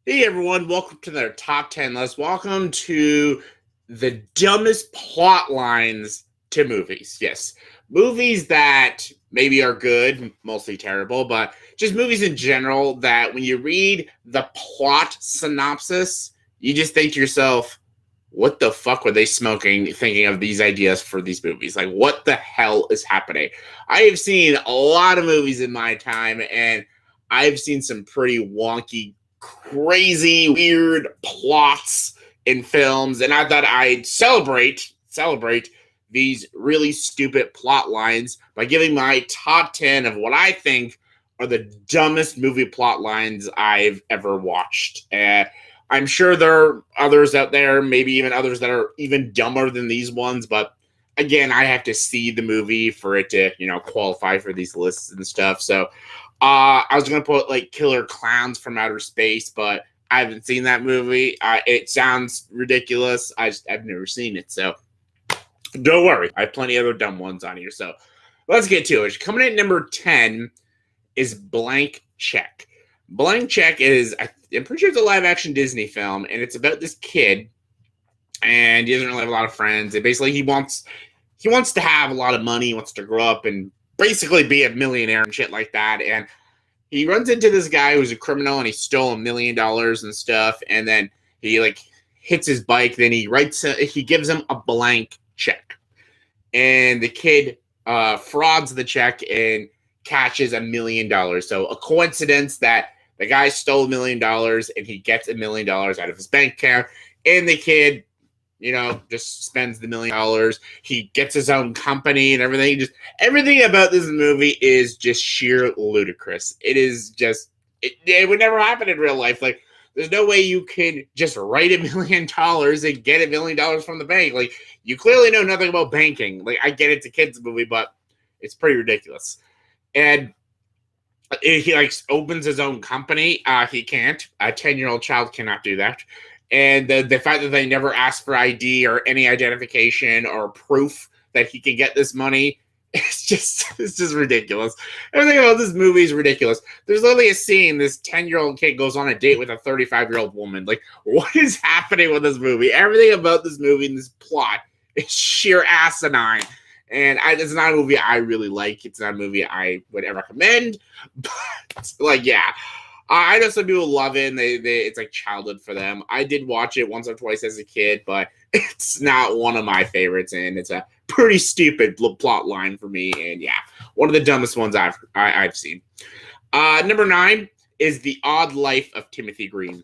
Hey everyone, welcome to their top 10 list. Welcome to the dumbest plot lines to movies. Yes, movies that maybe are good, mostly terrible, but just movies in general that when you read the plot synopsis, you just think to yourself, what the fuck were they smoking thinking of these ideas for these movies? Like, what the hell is happening? I have seen a lot of movies in my time, and I've seen some pretty wonky, crazy, weird plots in films, and I thought I'd celebrate these really stupid plot lines by giving my top 10 of what I think are the dumbest movie plot lines I've ever watched. I'm sure there are others out there, maybe even others that are even dumber than these ones, but again, I have to see the movie for it to, qualify for these lists and stuff. So I was going to put like Killer Clowns from Outer Space, but I haven't seen that movie. It sounds ridiculous. I've never seen it. So don't worry. I have plenty of other dumb ones on here. So let's get to it. Coming in at number 10 is Blank Check. Blank Check is, I'm pretty sure it's a live action Disney film, and it's about this kid, and he doesn't really have a lot of friends. And basically, he wants to have a lot of money. He wants to grow up and basically be a millionaire and shit like that. And he runs into this guy who's a criminal, and he stole $1 million and stuff. And then he like hits his bike. Then he gives him a blank check, and the kid frauds the check and catches $1 million. So a coincidence that the guy stole $1 million and he gets $1 million out of his bank account, and the kid, just spends the $1 million. He gets his own company and everything. Just everything about this movie is just sheer ludicrous. It is just it would never happen in real life. Like, there's no way you could just write $1 million and get $1 million from the bank. Like, you clearly know nothing about banking. Like, I get it's a kids movie, but it's pretty ridiculous. And he like opens his own company. He can't. A 10-year-old child cannot do that. And the fact that they never asked for ID or any identification or proof that he can get this money, it's just ridiculous. Everything about this movie is ridiculous. There's literally a scene, this 10-year-old kid goes on a date with a 35-year-old woman. Like, what is happening with this movie? Everything about this movie and this plot is sheer asinine. And it's not a movie I really like. It's not a movie I would ever recommend. But, like, yeah. I know some people love it, and it's like childhood for them. I did watch it once or twice as a kid, but it's not one of my favorites, and it's a pretty stupid plot line for me. And yeah, one of the dumbest ones I've seen. Number 9 is The Odd Life of Timothy Green.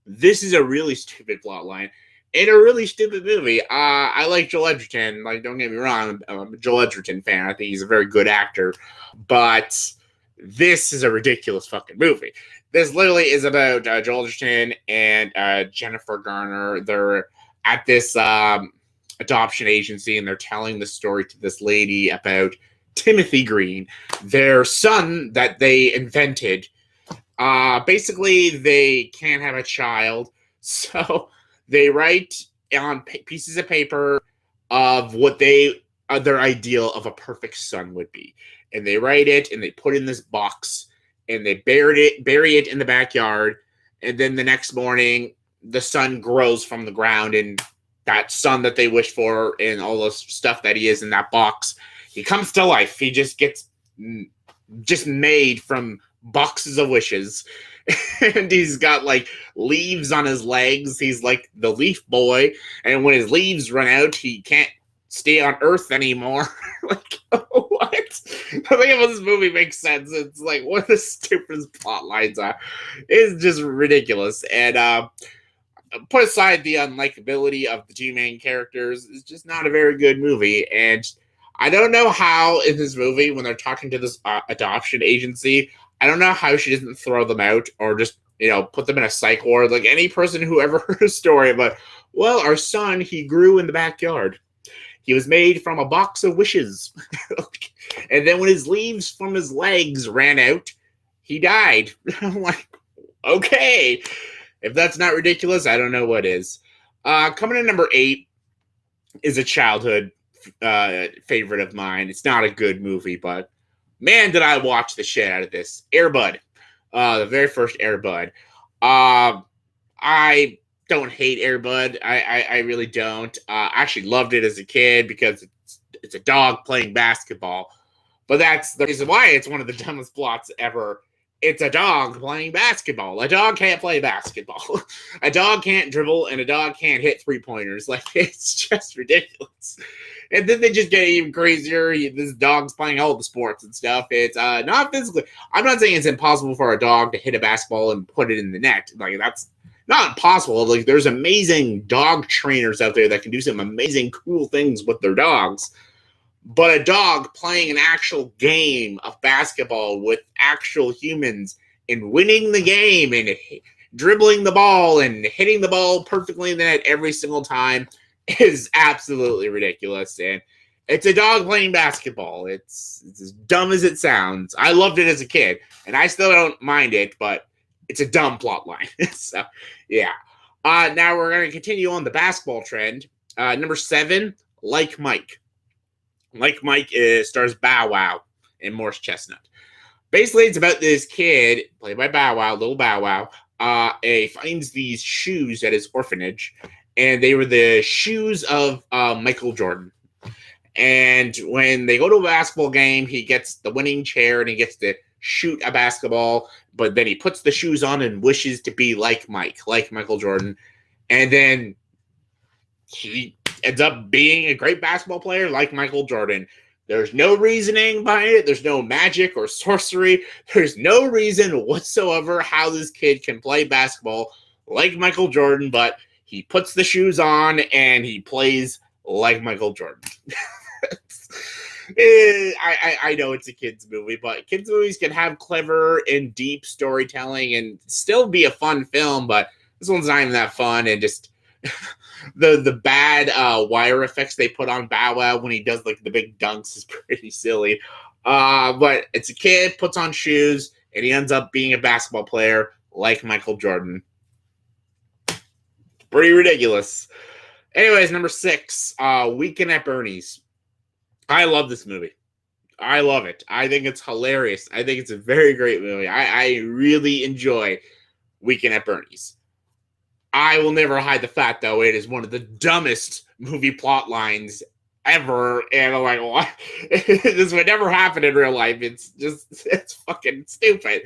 This is a really stupid plot line and a really stupid movie. I like Joel Edgerton. Like, don't get me wrong, I'm a Joel Edgerton fan. I think he's a very good actor, but this is a ridiculous fucking movie. This literally is about Joel Edgerton and Jennifer Garner. They're at this adoption agency, and they're telling the story to this lady about Timothy Green, their son that they invented. Basically, they can't have a child, so they write on pieces of paper of what their ideal of a perfect son would be. And they write it, and they put it in this box, and they bury it in the backyard. And then the next morning, the son grows from the ground, and that son that they wish for and all the stuff that he is in that box, he comes to life. He just gets made from boxes of wishes. And he's got like leaves on his legs. He's like the leaf boy. And when his leaves run out, he can't stay on Earth anymore. Like, what? Nothing about this movie makes sense. It's like, what the stupidest plot lines are. It's just ridiculous. And put aside the unlikability of the two main characters, it's just not a very good movie. And I don't know how in this movie, when they're talking to this adoption agency, I don't know how she doesn't throw them out or just, put them in a psych ward. Like, any person who ever heard a story about, well, our son, he grew in the backyard. He was made from a box of wishes. And then when his leaves from his legs ran out, he died. I'm like, okay. If that's not ridiculous, I don't know what is. Coming in number 8 is a childhood favorite of mine. It's not a good movie, but man, did I watch the shit out of this. Earbud. The very first Earbud. I don't hate Earbud. I really don't. I actually loved it as a kid because it's a dog playing basketball. But that's the reason why it's one of the dumbest plots ever. It's a dog playing basketball. A dog can't play basketball. A dog can't dribble, and a dog can't hit 3-pointers. Like, it's just ridiculous. And then they just get even crazier. This dog's playing all the sports and stuff. It's not physically. I'm not saying it's impossible for a dog to hit a basketball and put it in the net. Like, that's not impossible. Like, there's amazing dog trainers out there that can do some amazing, cool things with their dogs. But a dog playing an actual game of basketball with actual humans and winning the game and dribbling the ball and hitting the ball perfectly in the net every single time is absolutely ridiculous. And it's a dog playing basketball. It's as dumb as it sounds. I loved it as a kid, and I still don't mind it, but it's a dumb plot line. So, yeah. Now we're going to continue on the basketball trend. Number 7, Like Mike. Like Mike stars Bow Wow and Morse Chestnut. Basically, it's about this kid, played by Bow Wow, little Bow Wow, he finds these shoes at his orphanage, and they were the shoes of Michael Jordan. And when they go to a basketball game, he gets the winning chair and he gets to shoot a basketball, but then he puts the shoes on and wishes to be like Mike, like Michael Jordan. And then he ends up being a great basketball player like Michael Jordan. There's no reasoning behind it. There's no magic or sorcery. There's no reason whatsoever how this kid can play basketball like Michael Jordan, but he puts the shoes on and he plays like Michael Jordan. I know it's a kid's movie, but kids' movies can have clever and deep storytelling and still be a fun film, but this one's not even that fun, and just the bad wire effects they put on Bow Wow when he does like the big dunks is pretty silly. But it's a kid, puts on shoes, and he ends up being a basketball player like Michael Jordan. Pretty ridiculous. Anyways, number 6, Weekend at Bernie's. I love this movie. I love it. I think it's hilarious. I think it's a very great movie. I really enjoy Weekend at Bernie's. I will never hide the fact, though, it is one of the dumbest movie plot lines ever. And I'm like, what? This would never happen in real life. It's fucking stupid.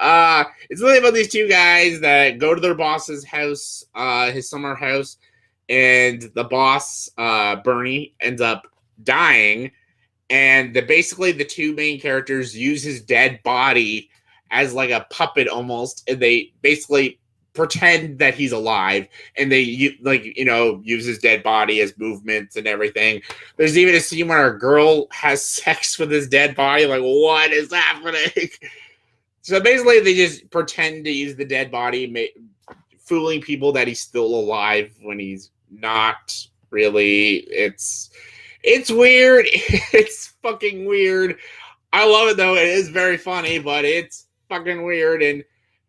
It's really about these two guys that go to their boss's house, his summer house, and the boss, Bernie, ends up dying. And basically the two main characters use his dead body as like a puppet almost. And they basically pretend that he's alive, and they use his dead body as movements and everything. There's even a scene where a girl has sex with his dead body. Like, what is happening? So basically they just pretend to use the dead body, fooling people that he's still alive when he's not really. It's weird. It's fucking weird. I love it, though. It is very funny, but it's fucking weird, and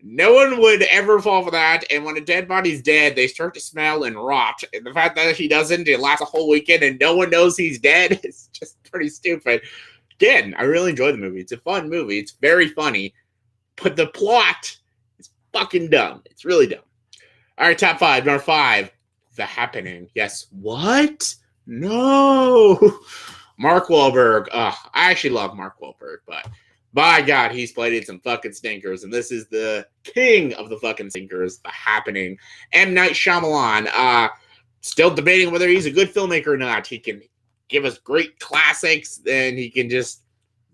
no one would ever fall for that. And when a dead body's dead, they start to smell and rot. And the fact that he doesn't, it lasts a whole weekend and no one knows he's dead is just pretty stupid. Again, I really enjoy the movie. It's a fun movie. It's very funny. But the plot is fucking dumb. It's really dumb. All right, top 5. Number 5, The Happening. Yes. What? No. Mark Wahlberg. I actually love Mark Wahlberg, but by God, he's played in some fucking stinkers, and this is the king of the fucking stinkers, The Happening. M. Night Shyamalan. Still debating whether he's a good filmmaker or not. He can give us great classics, and he can just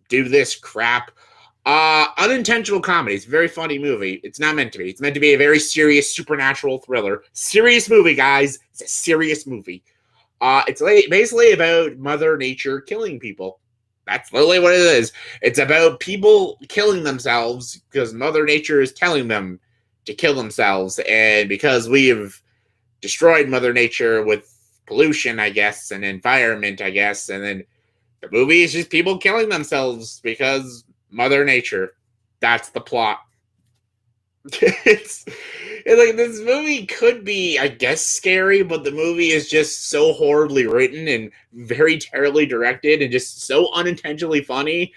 do this crap. Unintentional Comedy. It's a very funny movie. It's not meant to be. It's meant to be a very serious supernatural thriller. Serious movie, guys. It's a serious movie. It's basically about Mother Nature killing people. That's literally what it is. It's about people killing themselves because Mother Nature is telling them to kill themselves. And because we have destroyed Mother Nature with pollution, I guess, and environment, I guess. And then the movie is just people killing themselves because Mother Nature. That's the plot. It's like this movie could be, I guess, scary, but the movie is just so horribly written and very terribly directed and just so unintentionally funny.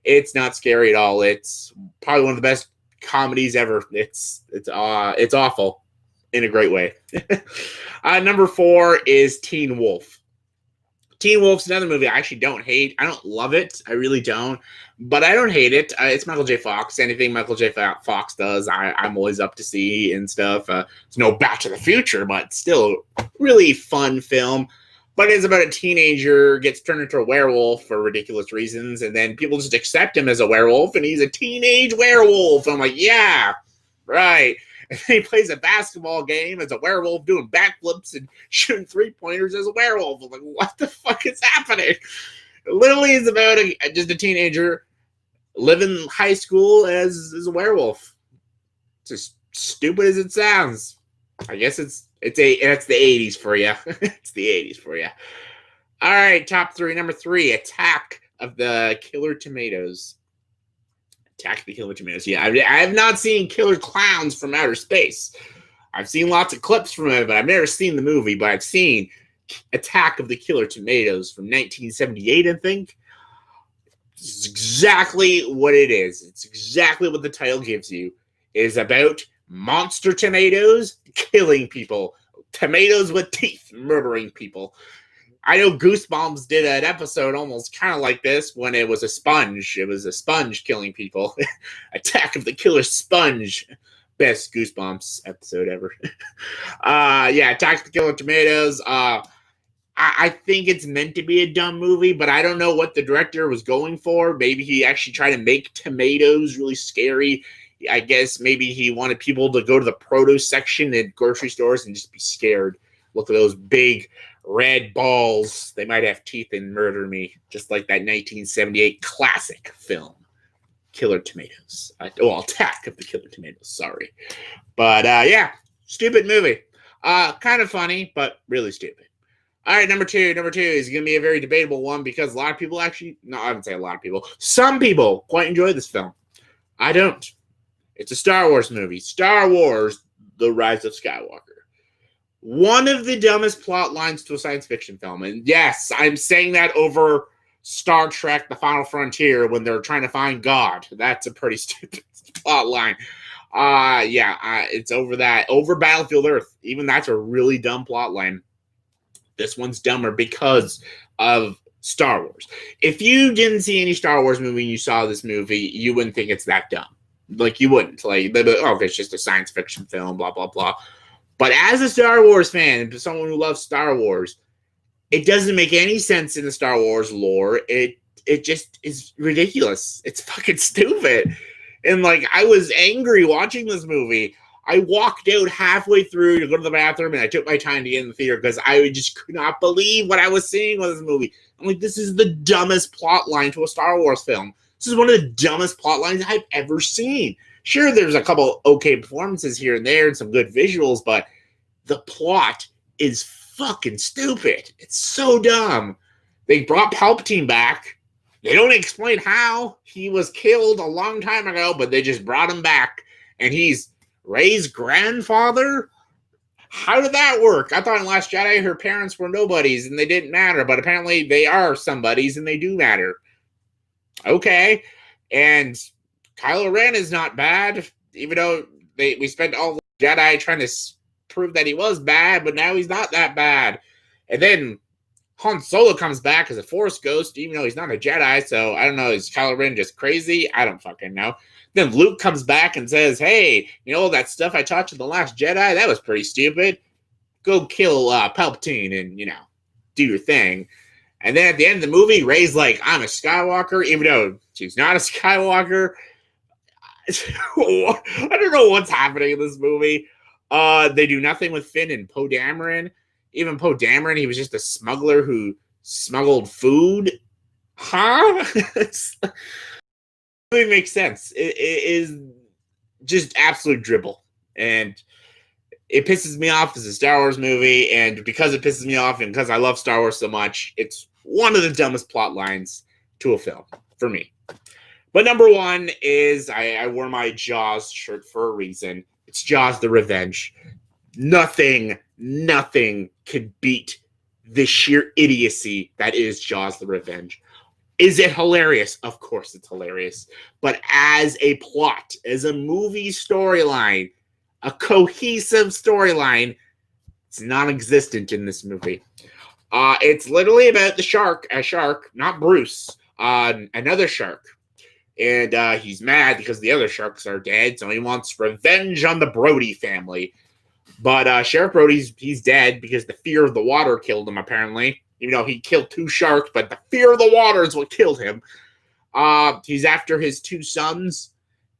It's not scary at all. It's probably one of the best comedies ever. It's awful in a great way. Number 4 is Teen Wolf. Teen Wolf's another movie I actually don't hate. I don't love it. I really don't. But I don't hate it. It's Michael J. Fox. Anything Michael J. Fox does, I'm always up to see and stuff. It's no Back to the Future, but still really fun film. But it's about a teenager gets turned into a werewolf for ridiculous reasons, and then people just accept him as a werewolf, and he's a teenage werewolf. I'm like, yeah, right. And then he plays a basketball game as a werewolf, doing backflips and shooting 3-pointers as a werewolf. I'm like, what the fuck is happening? It literally is about just a teenager living high school as a werewolf. It's as stupid as it sounds. I guess it's the 80s for you. It's the 80s for you. All right, top 3. Number 3, Attack of the Killer Tomatoes. Attack of the Killer Tomatoes. Yeah, I have not seen Killer Clowns from Outer Space. I've seen lots of clips from it, but I've never seen the movie. But I've seen Attack of the Killer Tomatoes from 1978, I think. It's exactly what it is. It's exactly what the title gives you. It is about monster tomatoes killing people. Tomatoes with teeth murdering people. I know Goosebumps did an episode almost kind of like this when it was a sponge. It was a sponge killing people. Attack of the Killer Sponge. Best Goosebumps episode ever. Yeah, Attack of the Killer Tomatoes. I think it's meant to be a dumb movie, but I don't know what the director was going for. Maybe he actually tried to make tomatoes really scary. I guess maybe he wanted people to go to the produce section at grocery stores and just be scared. Look at those big red balls. They might have teeth and murder me, just like that 1978 classic film, Killer Tomatoes. Attack of the Killer Tomatoes, sorry. But, yeah, stupid movie. Kind of funny, but really stupid. All right, number two. Number 2 is going to be a very debatable one because a lot of people actually, no, I wouldn't say a lot of people. Some people quite enjoy this film. I don't. It's a Star Wars movie. Star Wars, The Rise of Skywalker. One of the dumbest plot lines to a science fiction film. And yes, I'm saying that over Star Trek, The Final Frontier, when they're trying to find God. That's a pretty stupid plot line. It's over that. Over Battlefield Earth. Even that's a really dumb plot line. This one's dumber because of Star Wars. If you didn't see any Star Wars movie and you saw this movie, you wouldn't think it's that dumb. Like, you wouldn't. Like, it's just a science fiction film, blah, blah, blah. But as a Star Wars fan, someone who loves Star Wars, it doesn't make any sense in the Star Wars lore. It just is ridiculous. It's fucking stupid. And, like, I was angry watching this movie. I walked out halfway through to go to the bathroom, and I took my time to get in the theater because I just could not believe what I was seeing with this movie. I'm like, this is the dumbest plot line to a Star Wars film. This is one of the dumbest plot lines I've ever seen. Sure, there's a couple okay performances here and there and some good visuals, but the plot is fucking stupid. It's so dumb. They brought Palpatine back. They don't explain how. He was killed a long time ago, but they just brought him back. And he's Rey's grandfather? How did that work? I thought in Last Jedi her parents were nobodies and they didn't matter, but apparently they are somebodies and they do matter. Okay. And Kylo Ren is not bad, even though we spent all the Jedi trying to prove that he was bad, but now he's not that bad. And then Han Solo comes back as a Force ghost, even though he's not a Jedi, so I don't know, is Kylo Ren just crazy? I don't fucking know. Then Luke comes back and says, hey, you know that stuff I taught you in The Last Jedi? That was pretty stupid. Go kill Palpatine and, do your thing. And then at the end of the movie, Rey's like, I'm a Skywalker, even though she's not a Skywalker. I don't know what's happening in this movie. They do nothing with Finn and Poe Dameron. Even Poe Dameron, he was just a smuggler who smuggled food. Huh? It really makes sense. It is just absolute dribble. And it pisses me off as a Star Wars movie. And because it pisses me off and because I love Star Wars so much, it's one of the dumbest plot lines to a film for me. But number 1 is I wore my Jaws shirt for a reason. It's Jaws the Revenge. Nothing could beat the sheer idiocy that is Jaws the Revenge. Is it hilarious? Of course it's hilarious. But as a plot, as a movie storyline, a cohesive storyline, it's non-existent in this movie. It's literally about a shark, not Bruce, another shark. And he's mad because the other sharks are dead, so he wants revenge on the Brody family. But Sheriff Brody's he's dead because the fear of the water killed him, apparently. Even though he killed 2 sharks, but the fear of the water is what killed him. He's after his 2 sons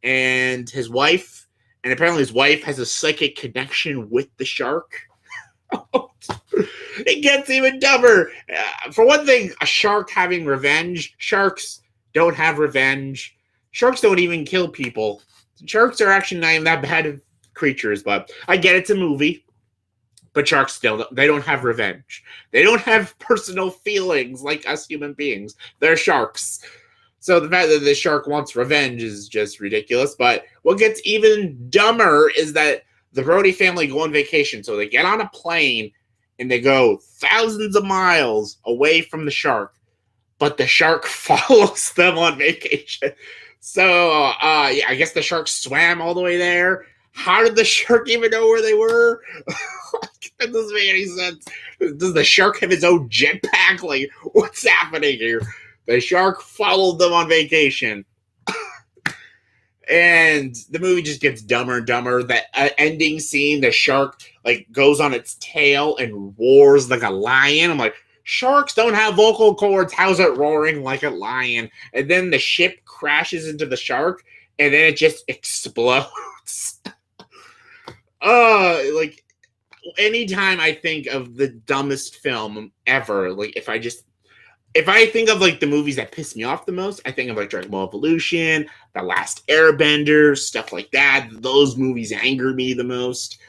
and his wife. And apparently his wife has a psychic connection with the shark. It gets even dumber. For one thing, a shark having revenge. Sharks don't have revenge. Sharks don't even kill people. Sharks are actually not even that bad of creatures, but I get it's a movie. But sharks they don't have revenge. They don't have personal feelings like us human beings. They're sharks. So the fact that the shark wants revenge is just ridiculous. But what gets even dumber is that the Brody family go on vacation. So they get on a plane and they go thousands of miles away from the shark. But the shark follows them on vacation. So yeah, I guess the shark swam all the way there. How did the shark even know where they were? That doesn't make any sense. Does the shark have his own jetpack? Like, what's happening here? The shark followed them on vacation. And the movie just gets dumber and dumber. That ending scene, the shark like goes on its tail and roars like a lion. I'm like, sharks don't have vocal cords. How's it roaring like a lion? And then the ship crashes into the shark, and then it just explodes. Like, anytime I think of the dumbest film ever, like if I think of like the movies that piss me off the most, I think of like Dragon Ball Evolution, The Last Airbender, stuff like that. Those movies anger me the most.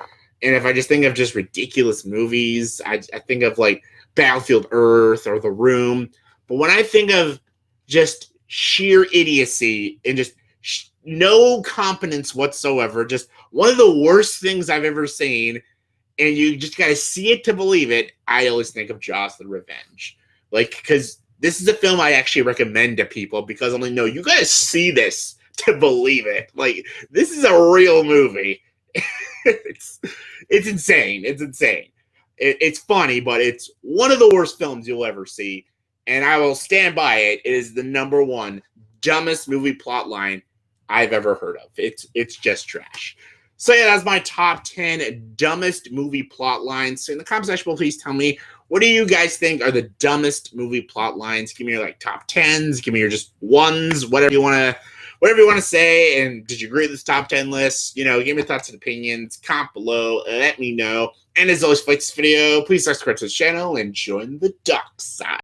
And if I just think of just ridiculous movies, I think of like Battlefield Earth or The Room. But when I think of just sheer idiocy and just no competence whatsoever, just one of the worst things I've ever seen, and you just got to see it to believe it, I always think of Jaws the Revenge. Like, because this is a film I actually recommend to people because I'm like, no, you got to see this to believe it. Like, this is a real movie. It's insane. It's insane. It's funny, but it's one of the worst films you'll ever see. And I will stand by it. It is the #1 dumbest movie plot line I've ever heard of. It's just trash. So yeah, that's my top 10 dumbest movie plot lines. So in the comment section, please tell me, what do you guys think are the dumbest movie plot lines? Give me your like top 10s, give me your just ones, whatever you want to say. And did you agree with this top 10 list? You know, give me your thoughts and opinions. Comment below, let me know. And as always, if you like this video, please subscribe to the channel and join the dark side.